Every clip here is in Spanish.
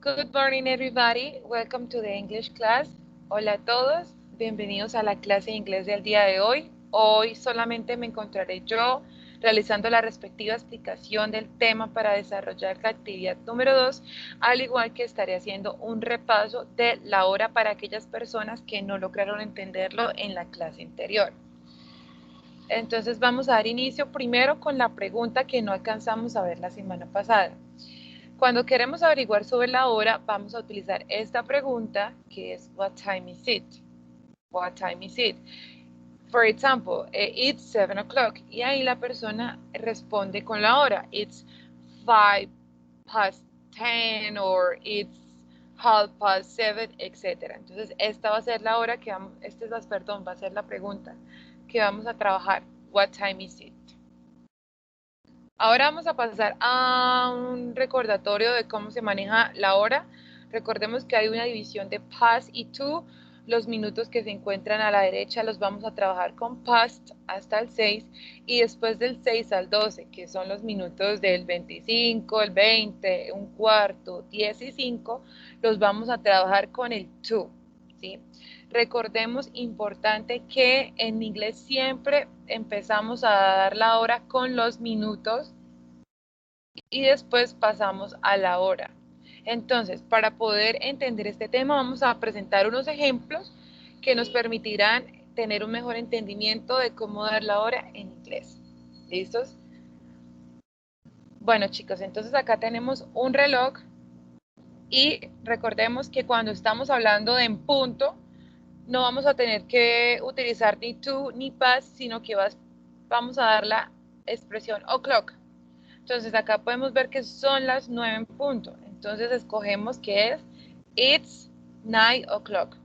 Good morning, everybody. Welcome to the English class. Hola a todos. Bienvenidos a la clase de inglés del día de hoy. Hoy solamente me encontraré yo realizando la respectiva explicación del tema para desarrollar la actividad número 2, al igual que estaré haciendo un repaso de la hora para aquellas personas que no lograron entenderlo en la clase anterior. Entonces vamos a dar inicio primero con la pregunta que no alcanzamos a ver la semana pasada. Cuando queremos averiguar sobre la hora, vamos a utilizar esta pregunta que es what time is it? What time is it? For example, it's 7 o'clock. Y ahí la persona responde con la hora. It's 5 past 10 or it's 7:30, etc. Entonces, esta va a ser la hora que vamos, va a ser la pregunta que vamos a trabajar. What time is it? Ahora vamos a pasar a un recordatorio de cómo se maneja la hora. Recordemos que hay una división de past y to. Los minutos que se encuentran a la derecha los vamos a trabajar con past hasta el 6 y después del 6 al 12, que son los minutos del 25, el 20, un cuarto, 10 y 5, los vamos a trabajar con el to, ¿sí? Recordemos, importante, que en inglés siempre empezamos a dar la hora con los minutos y después pasamos a la hora. Entonces, para poder entender este tema, vamos a presentar unos ejemplos que nos permitirán tener un mejor entendimiento de cómo dar la hora en inglés. ¿Listos? Bueno, chicos, entonces acá tenemos un reloj y recordemos que cuando estamos hablando de en punto, no vamos a tener que utilizar ni to ni past, sino que vamos a dar la expresión o'clock. Entonces acá podemos ver que son las 9 en punto. Entonces escogemos que es it's 9 o'clock.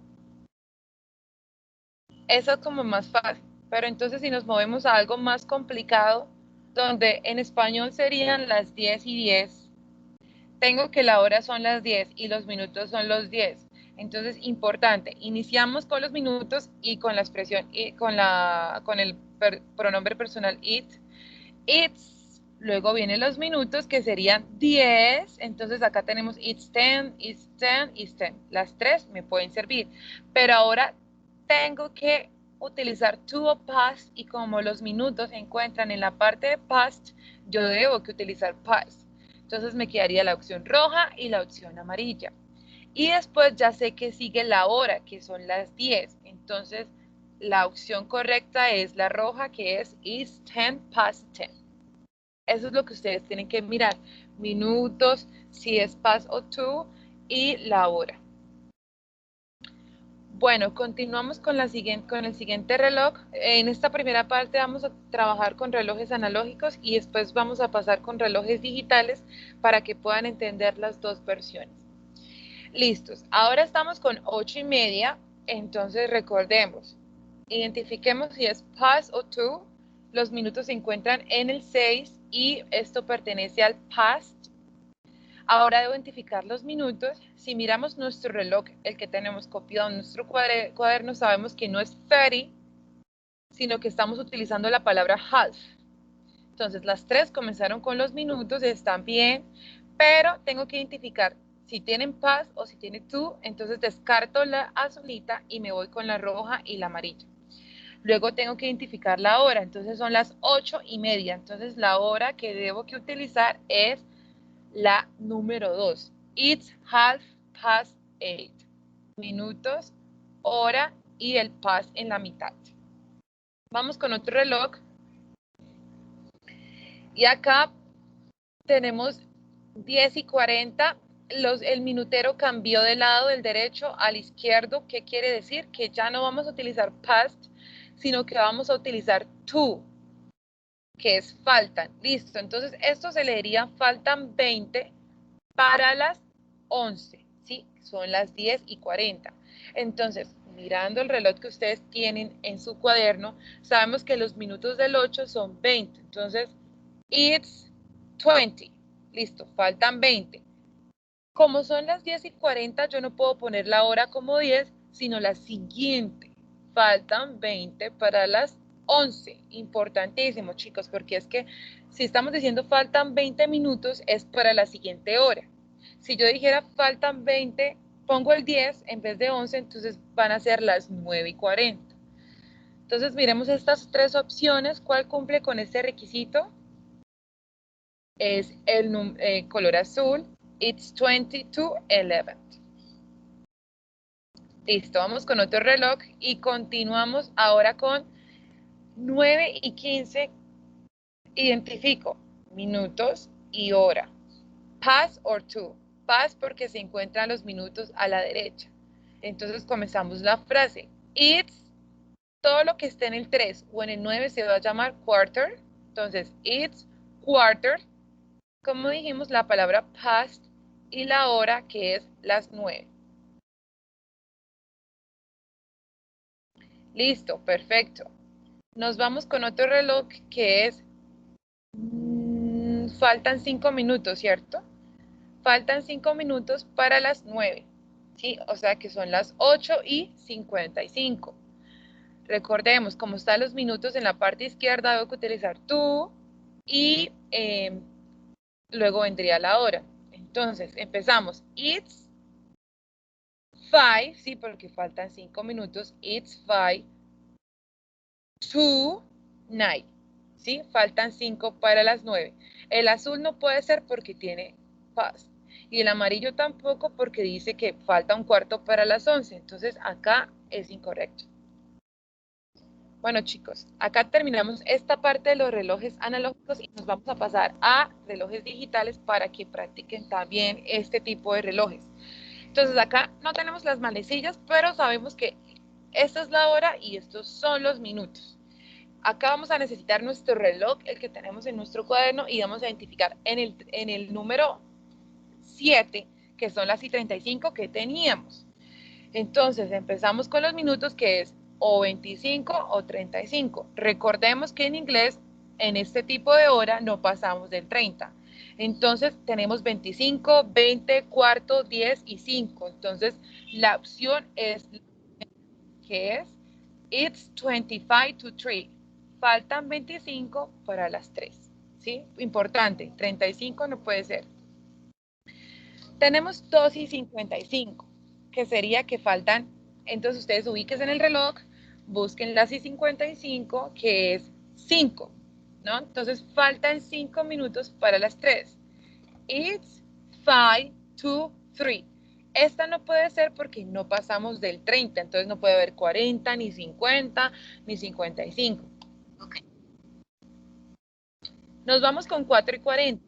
Eso es como más fácil. Pero entonces si nos movemos a algo más complicado, donde en español serían las 10 y 10, tengo que la hora son las 10 y los minutos son los 10. Entonces, importante, iniciamos con los minutos y con la expresión, y con el pronombre personal it, it's, luego vienen los minutos que serían 10, entonces acá tenemos it's 10, it's 10, it's 10. Las tres me pueden servir, pero ahora tengo que utilizar to o past y como los minutos se encuentran en la parte de past, yo debo que utilizar past. Entonces me quedaría la opción roja y la opción amarilla. Y después ya sé que sigue la hora, que son las 10. Entonces la opción correcta es la roja, que es it's 10 past 10. Eso es lo que ustedes tienen que mirar. Minutos, si es past o to y la hora. Bueno, continuamos con el siguiente reloj. En esta primera parte vamos a trabajar con relojes analógicos y después vamos a pasar con relojes digitales para que puedan entender las dos versiones. Listos, ahora estamos con 8:30, entonces recordemos, identifiquemos si es past o to, los minutos se encuentran en el 6 y esto pertenece al past. Ahora debo identificar los minutos. Si miramos nuestro reloj, el que tenemos copiado en nuestro cuaderno, sabemos que no es 30, sino que estamos utilizando la palabra half. Entonces, las tres comenzaron con los minutos, están bien, pero tengo que identificar si tienen past o si tienen to, entonces descarto la azulita y me voy con la roja y la amarilla. Luego tengo que identificar la hora, entonces son las 8:30, entonces la hora que debo que utilizar es la número 2. It's 8:30. Minutos, hora y el past en la mitad. Vamos con otro reloj. Y acá tenemos 10:40. El minutero cambió de lado del derecho al izquierdo. ¿Qué quiere decir? Que ya no vamos a utilizar past, sino que vamos a utilizar to, que es faltan. Listo, entonces esto se leería faltan 20 para las 11, ¿sí? Son las 10:40. Entonces, mirando el reloj que ustedes tienen en su cuaderno, sabemos que los minutos del 8 son 20. Entonces, it's 20. Listo, faltan 20. Como son las 10:40, yo no puedo poner la hora como 10, sino la siguiente. Faltan 20 para las 11. Importantísimo, chicos, porque es que si estamos diciendo faltan 20 minutos, es para la siguiente hora. Si yo dijera faltan 20, pongo el 10 en vez de 11, entonces van a ser las 9:40. Entonces miremos estas tres opciones. ¿Cuál cumple con este requisito? Es el color azul. It's 20 to 11. Listo, vamos con otro reloj y continuamos ahora con 9:15. Identifico minutos y hora. Past or to. Past porque se encuentran los minutos a la derecha. Entonces comenzamos la frase. It's, todo lo que esté en el 3 o en el 9 se va a llamar quarter. Entonces, it's quarter. Como dijimos, la palabra past y la hora que es las 9. Listo, perfecto. Nos vamos con otro reloj que es, faltan 5 minutos, ¿cierto? Faltan 5 minutos para las 9, ¿sí? O sea que son las 8:55. Recordemos, como están los minutos en la parte izquierda, debo que utilizar tú y luego vendría la hora. Entonces, empezamos. It's 5, sí, porque faltan 5 minutos. It's 5 to 9, ¿sí? Faltan 5 para las 9. El azul no puede ser porque tiene past. Y el amarillo tampoco porque dice que falta un cuarto para las 11. Entonces, acá es incorrecto. Bueno, chicos, acá terminamos esta parte de los relojes analógicos y nos vamos a pasar a relojes digitales para que practiquen también este tipo de relojes. Entonces, acá no tenemos las manecillas, pero sabemos que esta es la hora y estos son los minutos. Acá vamos a necesitar nuestro reloj, el que tenemos en nuestro cuaderno, y vamos a identificar en el número 7, que son las y:35 que teníamos. Entonces, empezamos con los minutos, que es o 25 o 35. Recordemos que en inglés, en este tipo de hora, no pasamos del 30. Entonces, tenemos 25, 20, cuarto, 10 y 5. Entonces, la opción es, que es, it's 25 to 3. Faltan 25 para las 3. ¿Sí? Importante, 35 no puede ser. Tenemos 2:55, que sería que faltan, entonces ustedes ubíquense en el reloj, busquen las y:55, que es 5, ¿no? Entonces faltan 5 minutos para las 3. It's 5 to 3. Esta no puede ser porque no pasamos del 30, entonces no puede haber 40, ni 50, ni 55. Okay. Nos vamos con 4:40.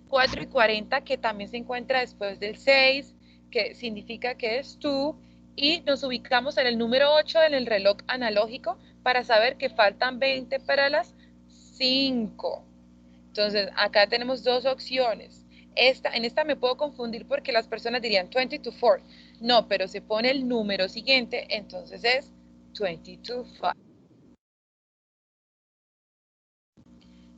4:40, que también se encuentra después del 6, que significa que es tú, y nos ubicamos en el número 8 en el reloj analógico para saber que faltan 20 para las 5. Entonces, acá tenemos dos opciones. En esta me puedo confundir porque las personas dirían 20 to 4. No, pero se pone el número siguiente, entonces es 20 to 5.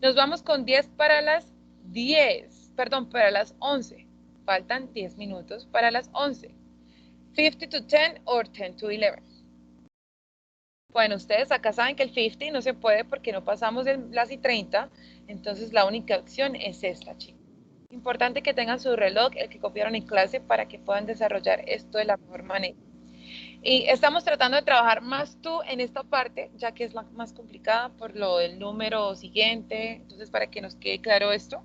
Nos vamos con 10 para las 10, perdón, para las 11. Faltan 10 minutos para las 11. 50 to 10 o 10 to 11. Bueno, ustedes acá saben que el 50 no se puede porque no pasamos de las y:30, entonces la única opción es esta, chicos. Importante que tengan su reloj, el que copiaron en clase, para que puedan desarrollar esto de la mejor manera. Y estamos tratando de trabajar más tú en esta parte, ya que es la más complicada por lo del número siguiente. Entonces, para que nos quede claro esto.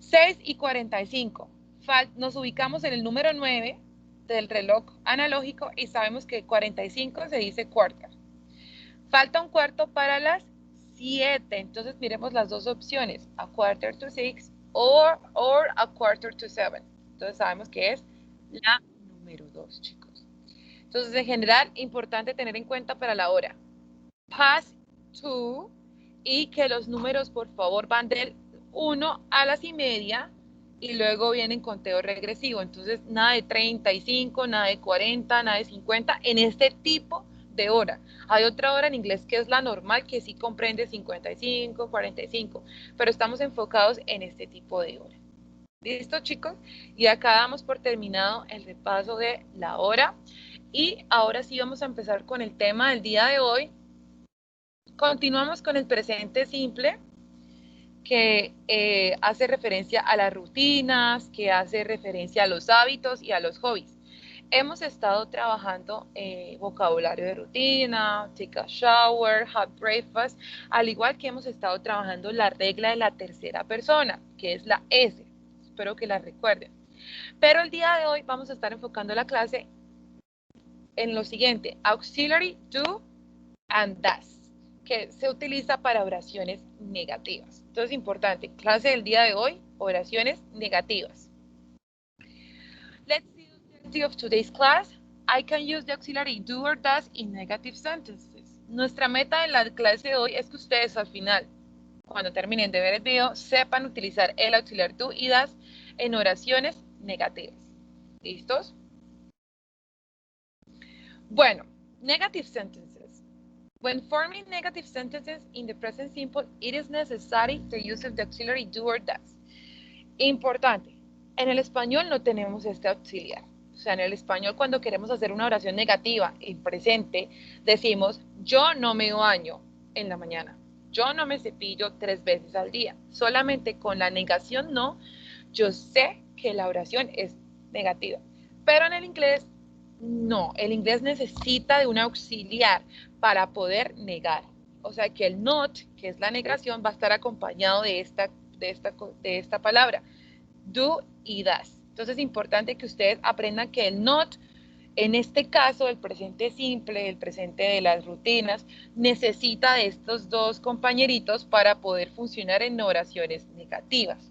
6:45. Nos ubicamos en el número 9 del reloj analógico y sabemos que 45 se dice quarter. Falta un cuarto para las 7. Entonces, miremos las dos opciones. A quarter to 6 or a quarter to 7. Entonces, sabemos que es la número 2, chicos. Entonces, en general, importante tener en cuenta para la hora. Past to, y que los números, por favor, van del 1 a las y:30 y luego vienen conteo regresivo. Entonces, nada de 35, nada de 40, nada de 50 en este tipo de hora. Hay otra hora en inglés que es la normal, que sí comprende 55, 45, pero estamos enfocados en este tipo de hora. ¿Listo, chicos? Y acá damos por terminado el repaso de la hora. Y ahora sí vamos a empezar con el tema del día de hoy. Continuamos con el presente simple. que hace referencia a las rutinas, que hace referencia a los hábitos y a los hobbies. Hemos estado trabajando vocabulario de rutina, take a shower, have breakfast, al igual que hemos estado trabajando la regla de la tercera persona, que es la S. Espero que la recuerden. Pero el día de hoy vamos a estar enfocando la clase en lo siguiente: auxiliary do and does, que se utiliza para oraciones negativas. Entonces, importante, clase del día de hoy, oraciones negativas. Let's see the objective of today's class. I can use the auxiliary do or does in negative sentences. Nuestra meta en la clase de hoy es que ustedes al final, cuando terminen de ver el video, sepan utilizar el auxiliar do y does en oraciones negativas. ¿Listos? Bueno, negative sentences. When forming negative sentences in the present simple, it is necessary the use of the auxiliary do or does. Importante, en el español no tenemos este auxiliar. O sea, en el español cuando queremos hacer una oración negativa en presente, decimos yo no me baño en la mañana. Yo no me cepillo 3 veces al día. Solamente con la negación no, yo sé que la oración es negativa. Pero en el inglés, no. El inglés necesita de un auxiliar para poder negar. O sea que el not, que es la negación, va a estar acompañado de esta palabra, do y does. Entonces es importante que ustedes aprendan que el not, en este caso, el presente simple, el presente de las rutinas, necesita de estos dos compañeritos para poder funcionar en oraciones negativas.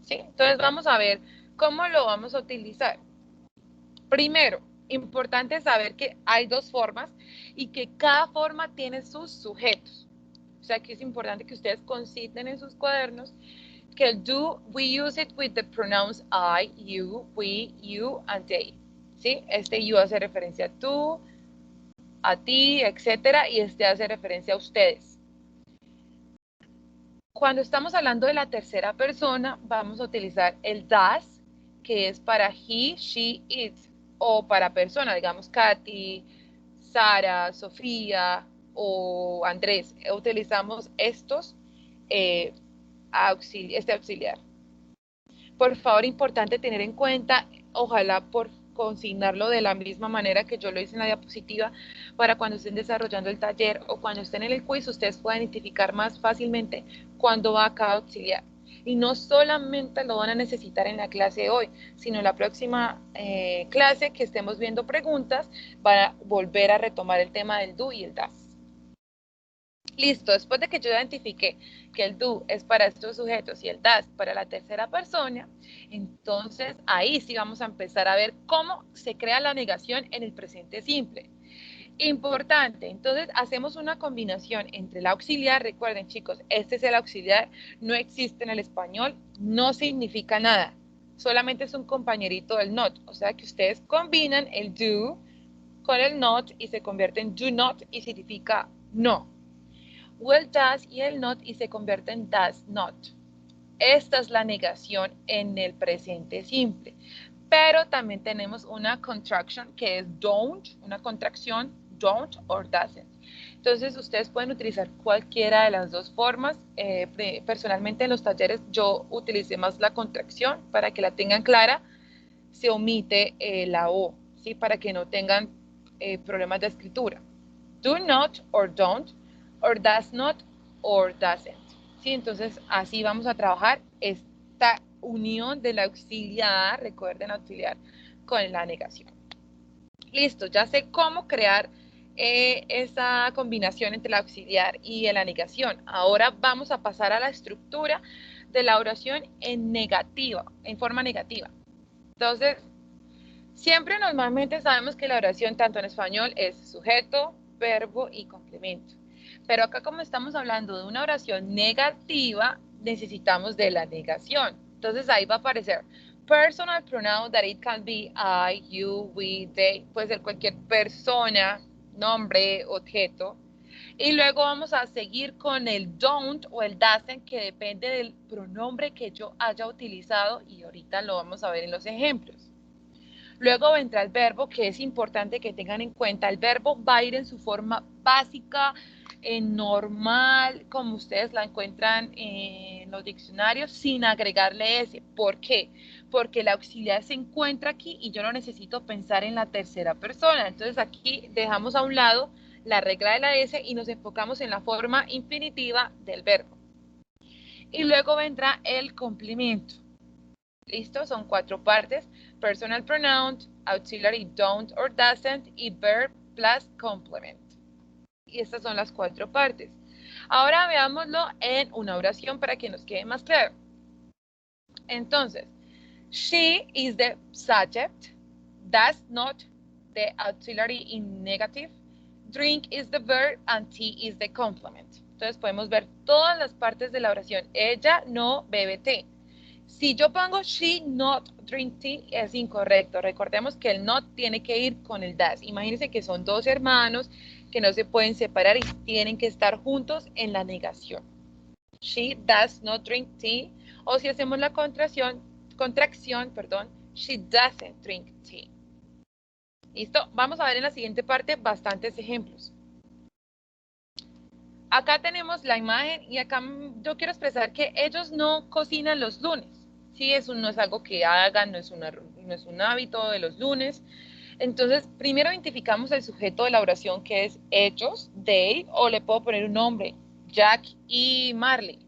¿Sí? Entonces vamos a ver cómo lo vamos a utilizar. Primero, importante saber que hay dos formas y que cada forma tiene sus sujetos. O sea que es importante que ustedes consignen en sus cuadernos que el do, we use it with the pronouns I, you, we, you, and they. ¿Sí? Este you hace referencia a tú, a ti, etcétera, y este hace referencia a ustedes. Cuando estamos hablando de la tercera persona, vamos a utilizar el does, que es para he, she, it, o para persona, digamos Katy, Sara, Sofía o Andrés. Utilizamos estos este auxiliar. Por favor, importante tener en cuenta, ojalá por consignarlo de la misma manera que yo lo hice en la diapositiva, para cuando estén desarrollando el taller o cuando estén en el quiz, ustedes puedan identificar más fácilmente cuándo va cada auxiliar. Y no solamente lo van a necesitar en la clase de hoy, sino en la próxima clase que estemos viendo preguntas, van a volver a retomar el tema del do y el does. Listo, después de que yo identifiqué que el do es para estos sujetos y el does para la tercera persona, entonces ahí sí vamos a empezar a ver cómo se crea la negación en el presente simple. Importante, entonces hacemos una combinación entre el auxiliar, recuerden chicos, este es el auxiliar, no existe en el español, no significa nada, solamente es un compañerito del not, o sea que ustedes combinan el do con el not y se convierte en do not y significa no. O el does y el not y se convierte en does not. Esta es la negación en el presente simple. Pero también tenemos una contraction que es don't, una contracción, don't or doesn't. Entonces ustedes pueden utilizar cualquiera de las dos formas. Personalmente en los talleres yo utilicé más la contracción para que la tengan clara. Se omite la O, ¿sí? Para que no tengan problemas de escritura. Do not or don't, or does not or doesn't. ¿Sí? Entonces así vamos a trabajar esta unión del auxiliar, recuerden auxiliar, con la negación. Listo, ya sé cómo crear esa combinación entre el auxiliar y la negación. Ahora vamos a pasar a la estructura de la oración en negativa, en forma negativa. Entonces, siempre normalmente sabemos que la oración tanto en español es sujeto, verbo y complemento. Pero acá como estamos hablando de una oración negativa, necesitamos de la negación. Entonces ahí va a aparecer personal pronoun that it can be I, you, we, they. Puede ser cualquier persona, nombre, objeto. Y luego vamos a seguir con el don't o el doesn't, que depende del pronombre que yo haya utilizado y ahorita lo vamos a ver en los ejemplos. Luego vendrá el verbo, que es importante que tengan en cuenta. El verbo va a ir en su forma básica, normal, como ustedes la encuentran en los diccionarios, sin agregarle S. ¿Por qué? Porque el auxiliar se encuentra aquí y yo no necesito pensar en la tercera persona. Entonces aquí dejamos a un lado la regla de la S y nos enfocamos en la forma infinitiva del verbo. Y luego vendrá el complemento. ¿Listo? Son 4 partes: personal pronoun, auxiliary don't or doesn't y verb plus complement. Y estas son las 4 partes. Ahora veámoslo en una oración para que nos quede más claro. Entonces, she is the subject, does not the auxiliary in negative, drink is the verb and tea is the complement. Entonces podemos ver todas las partes de la oración. Ella no bebe té. Si yo pongo she not drink tea, es incorrecto. Recordemos que el not tiene que ir con el does. Imagínense que son 2 hermanos que no se pueden separar y tienen que estar juntos en la negación. She does not drink tea. O si hacemos la contracción, she doesn't drink tea. ¿Listo? Vamos a ver en la siguiente parte bastantes ejemplos. Acá tenemos la imagen y acá yo quiero expresar que ellos no cocinan los lunes. Sí, eso no es algo que hagan, no es un hábito de los lunes. Entonces, primero identificamos el sujeto de la oración, que es ellos, they, o le puedo poner un nombre, Jack y Marley.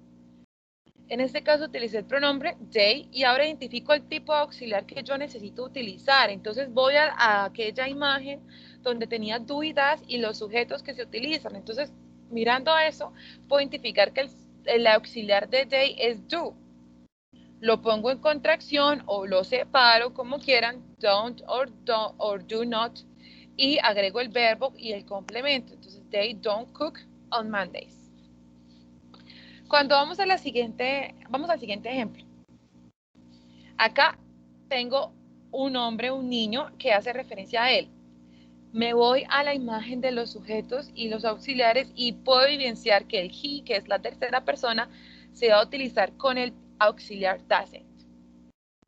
En este caso utilicé el pronombre they y ahora identifico el tipo de auxiliar que yo necesito utilizar. Entonces voy a aquella imagen donde tenía do y das y los sujetos que se utilizan. Entonces, mirando eso, puedo identificar que el auxiliar de they es do. Lo pongo en contracción o lo separo como quieran, don't or do not, y agrego el verbo y el complemento. Entonces, they don't cook on Mondays. Cuando vamos al siguiente ejemplo. Acá tengo un hombre, un niño, que hace referencia a él. Me voy a la imagen de los sujetos y los auxiliares y puedo evidenciar que el he, que es la tercera persona, se va a utilizar con el auxiliar doesn't.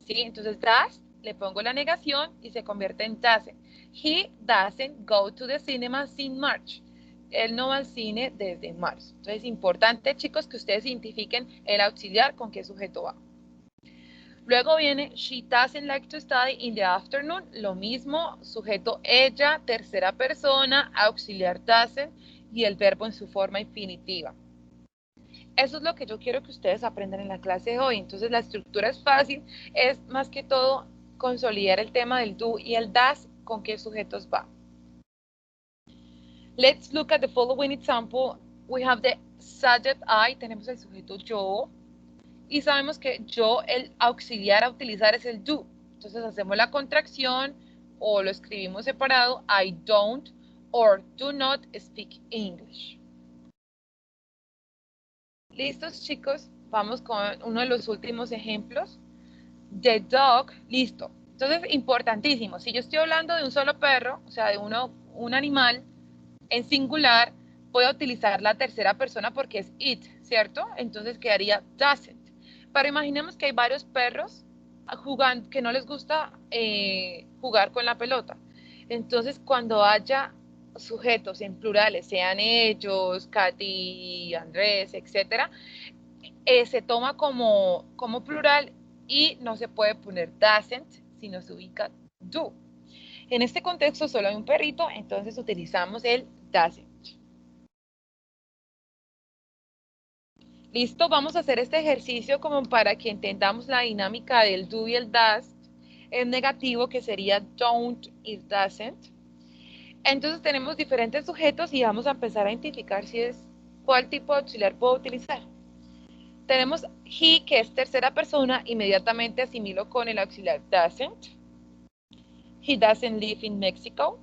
¿Sí? Entonces, does, le pongo la negación y se convierte en doesn't. He doesn't go to the cinema since March. Él no va al cine desde marzo. Entonces, es importante, chicos, que ustedes identifiquen el auxiliar con qué sujeto va. Luego viene, she doesn't like to study in the afternoon. Lo mismo, sujeto ella, tercera persona, auxiliar doesn't y el verbo en su forma infinitiva. Eso es lo que yo quiero que ustedes aprendan en la clase de hoy. Entonces la estructura es fácil, es más que todo consolidar el tema del do y el does, con qué sujetos va. Let's look at the following example. We have the subject I, tenemos el sujeto yo, y sabemos que yo, el auxiliar a utilizar es el do. Entonces hacemos la contracción o lo escribimos separado, I don't or do not speak English. ¿Listos, chicos? Vamos con uno de los últimos ejemplos. The dog, listo. Entonces, importantísimo, si yo estoy hablando de un solo perro, o sea, de un animal en singular, voy a utilizar la tercera persona porque es it, ¿cierto? Entonces quedaría doesn't. Pero imaginemos que hay varios perros jugando, que no les gusta jugar con la pelota. Entonces, cuando haya sujetos en plurales, sean ellos, Katy, Andrés, etcétera, se toma como plural y no se puede poner doesn't, sino se ubica do. En este contexto solo hay un perrito, entonces utilizamos el doesn't. Listo, vamos a hacer este ejercicio como para que entendamos la dinámica del do y el does. En negativo, que sería don't y doesn't. Entonces tenemos diferentes sujetos y vamos a empezar a identificar cuál tipo de auxiliar puedo utilizar. Tenemos he, que es tercera persona, inmediatamente asimilo con el auxiliar doesn't. He doesn't live in Mexico.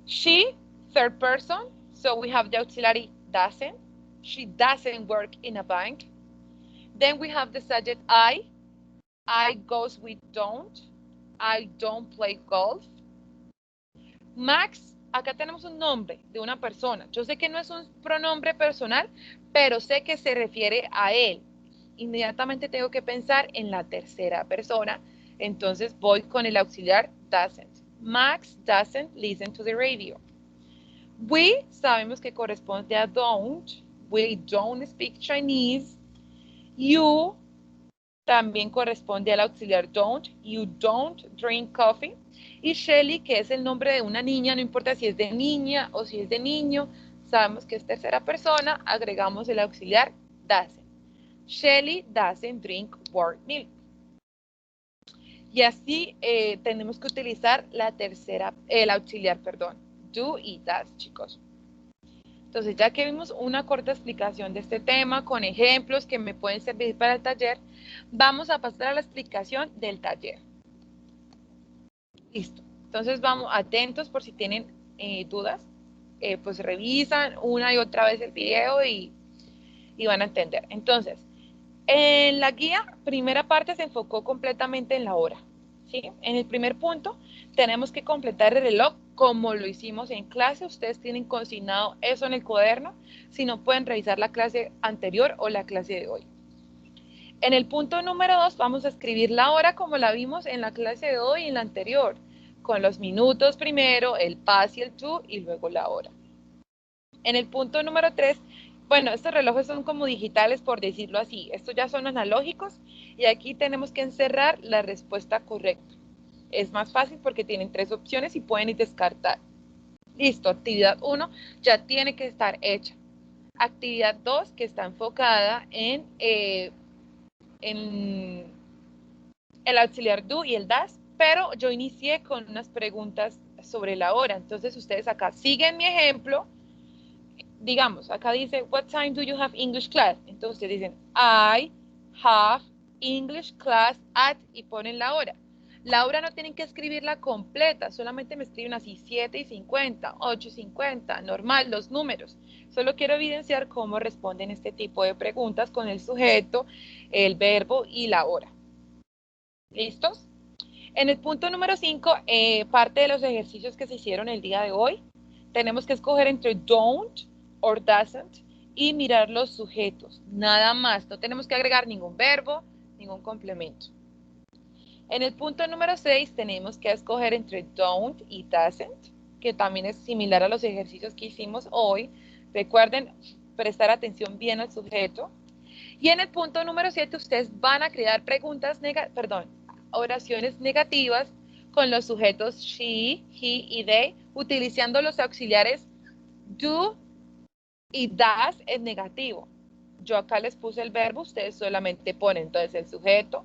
She, third person, so we have the auxiliary doesn't. She doesn't work in a bank. Then we have the subject I goes with don't. I don't play golf. Max, acá tenemos un nombre de una persona. Yo sé que no es un pronombre personal, pero sé que se refiere a él. Inmediatamente tengo que pensar en la tercera persona. Entonces voy con el auxiliar doesn't. Max doesn't listen to the radio. We sabemos que corresponde a don't. We don't speak Chinese. You también corresponde al auxiliar don't. You don't drink coffee. Y Shelly, que es el nombre de una niña, no importa si es de niña o si es de niño, sabemos que es tercera persona, agregamos el auxiliar doesn't. Shelly doesn't drink warm milk. Y así tenemos que utilizar el auxiliar, perdón, do y does, chicos. Entonces, ya que vimos una corta explicación de este tema con ejemplos que me pueden servir para el taller, vamos a pasar a la explicación del taller. Listo. Entonces, vamos atentos por si tienen dudas, pues revisan una y otra vez el video y van a entender. Entonces, en la guía, primera parte se enfocó completamente en la hora. ¿Sí? En el primer punto, tenemos que completar el reloj como lo hicimos en clase. Ustedes tienen consignado eso en el cuaderno. Si no, pueden revisar la clase anterior o la clase de hoy. En el punto número 2, vamos a escribir la hora como la vimos en la clase de hoy y en la anterior, con los minutos primero, el past y el to, y luego la hora. En el punto número 3, bueno, estos relojes son como digitales, por decirlo así. Estos ya son analógicos y aquí tenemos que encerrar la respuesta correcta. Es más fácil porque tienen 3 opciones y pueden descartar. Listo, actividad 1 ya tiene que estar hecha. Actividad 2 que está enfocada en el auxiliar do y el das, pero yo inicié con unas preguntas sobre la hora. Entonces ustedes acá siguen mi ejemplo. Digamos, acá dice, what time do you have English class? Entonces ustedes dicen, I have English class at, y ponen la hora. La hora no tienen que escribirla completa, solamente me escriben así 7:50, 8:50, normal, los números. Solo quiero evidenciar cómo responden este tipo de preguntas con el sujeto, el verbo y la hora. ¿Listos? En el punto número 5, parte de los ejercicios que se hicieron el día de hoy, tenemos que escoger entre don't or doesn't y mirar los sujetos, nada más, no tenemos que agregar ningún verbo, ningún complemento. En el punto número 6 tenemos que escoger entre don't y doesn't, que también es similar a los ejercicios que hicimos hoy. Recuerden prestar atención bien al sujeto. Y en el punto número 7 ustedes van a crear oraciones negativas con los sujetos she, he y they, utilizando los auxiliares do y does en negativo. Yo acá les puse el verbo, ustedes solamente ponen entonces el sujeto,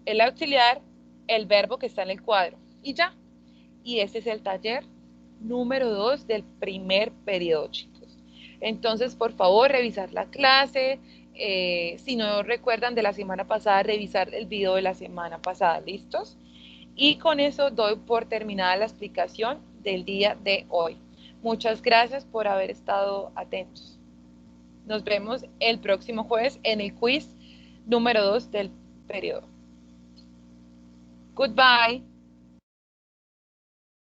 el auxiliar, el verbo que está en el cuadro y ya. Y este es el taller número 2 del primer periodo, chicos. Entonces, por favor, revisar la clase. Si no recuerdan de la semana pasada, revisar el video de la semana pasada. ¿Listos? Y con eso doy por terminada la explicación del día de hoy. Muchas gracias por haber estado atentos. Nos vemos el próximo jueves en el quiz número 2 del periodo. Goodbye.